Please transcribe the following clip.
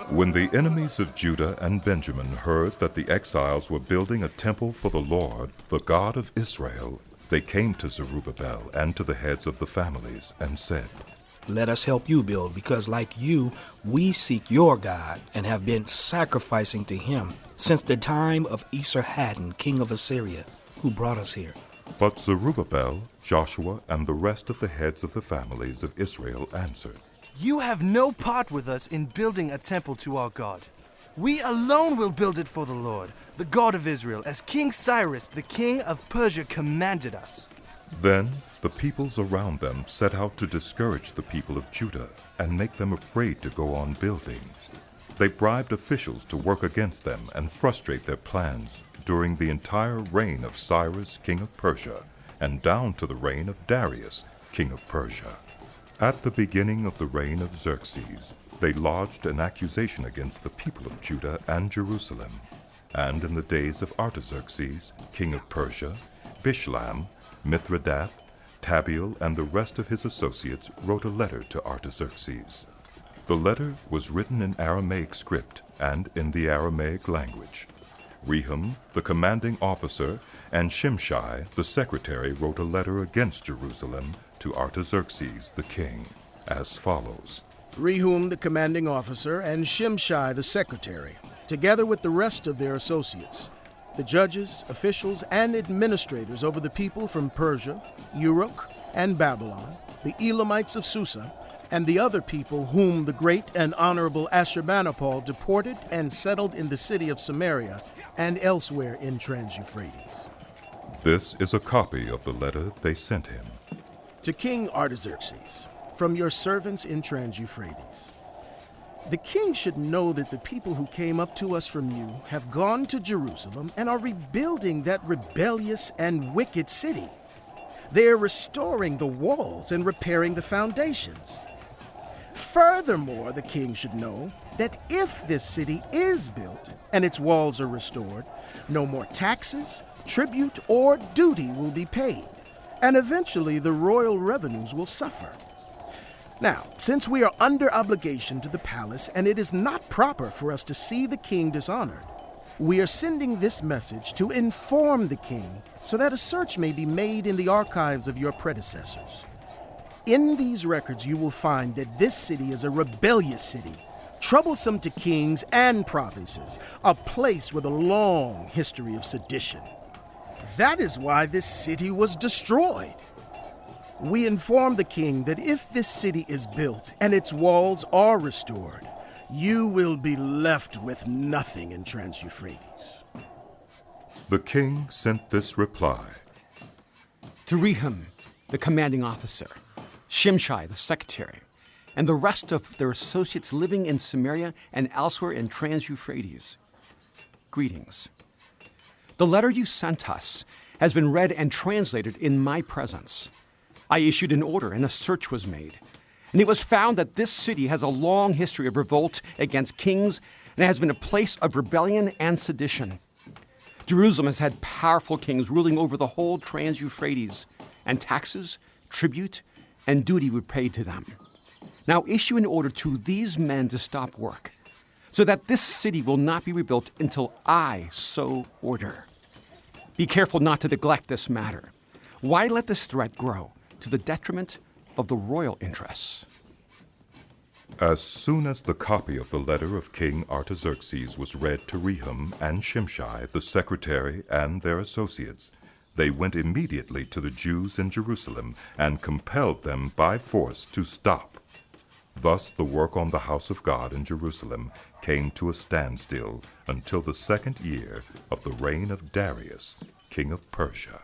When the enemies of Judah and Benjamin heard that the exiles were building a temple for the Lord, the God of Israel, they came to Zerubbabel and to the heads of the families and said, "Let us help you build, because like you, we seek your God and have been sacrificing to him since the time of Esarhaddon, king of Assyria, who brought us here." But Zerubbabel, Joshua, and the rest of the heads of the families of Israel answered, "You have no part with us in building a temple to our God. We alone will build it for the Lord, the God of Israel, as King Cyrus, the king of Persia, commanded us." Then the peoples around them set out to discourage the people of Judah and make them afraid to go on building. They bribed officials to work against them and frustrate their plans during the entire reign of Cyrus, king of Persia, and down to the reign of Darius, king of Persia. At the beginning of the reign of Xerxes, they lodged an accusation against the people of Judah and Jerusalem. And in the days of Artaxerxes, king of Persia, Bishlam, Mithridath, Tabeel, and the rest of his associates wrote a letter to Artaxerxes. The letter was written in Aramaic script and in the Aramaic language. Rehum, the commanding officer, and Shimshai, the secretary, wrote a letter against Jerusalem to Artaxerxes the king, as follows. Rehum, the commanding officer, and Shimshai, the secretary, together with the rest of their associates, the judges, officials, and administrators over the people from Persia, Uruk, and Babylon, the Elamites of Susa, and the other people whom the great and honorable Ashurbanipal deported and settled in the city of Samaria and elsewhere in Trans-Euphrates. This is a copy of the letter they sent him. To King Artaxerxes, from your servants in Trans-Euphrates. The king should know that the people who came up to us from you have gone to Jerusalem and are rebuilding that rebellious and wicked city. They are restoring the walls and repairing the foundations. Furthermore, the king should know that if this city is built and its walls are restored, no more taxes, tribute, or duty will be paid, and eventually the royal revenues will suffer. Now, since we are under obligation to the palace and it is not proper for us to see the king dishonored, we are sending this message to inform the king so that a search may be made in the archives of your predecessors. In these records you will find that this city is a rebellious city, troublesome to kings and provinces, a place with a long history of sedition. That is why this city was destroyed. We inform the king that if this city is built and its walls are restored, you will be left with nothing in Trans-Euphrates. The king sent this reply. To Rehum, the commanding officer, Shimshai, the secretary, and the rest of their associates living in Samaria and elsewhere in Trans-Euphrates. Greetings. The letter you sent us has been read and translated in my presence. I issued an order and a search was made. And it was found that this city has a long history of revolt against kings and has been a place of rebellion and sedition. Jerusalem has had powerful kings ruling over the whole Trans-Euphrates, and taxes, tribute, and duty were paid to them. Now issue an order to these men to stop work, so that this city will not be rebuilt until I so order. Be careful not to neglect this matter. Why let this threat grow to the detriment of the royal interests? As soon as the copy of the letter of King Artaxerxes was read to Rehum and Shimshai, the secretary, and their associates, they went immediately to the Jews in Jerusalem and compelled them by force to stop. Thus the work on the house of God in Jerusalem came to a standstill until the second year of the reign of Darius, king of Persia.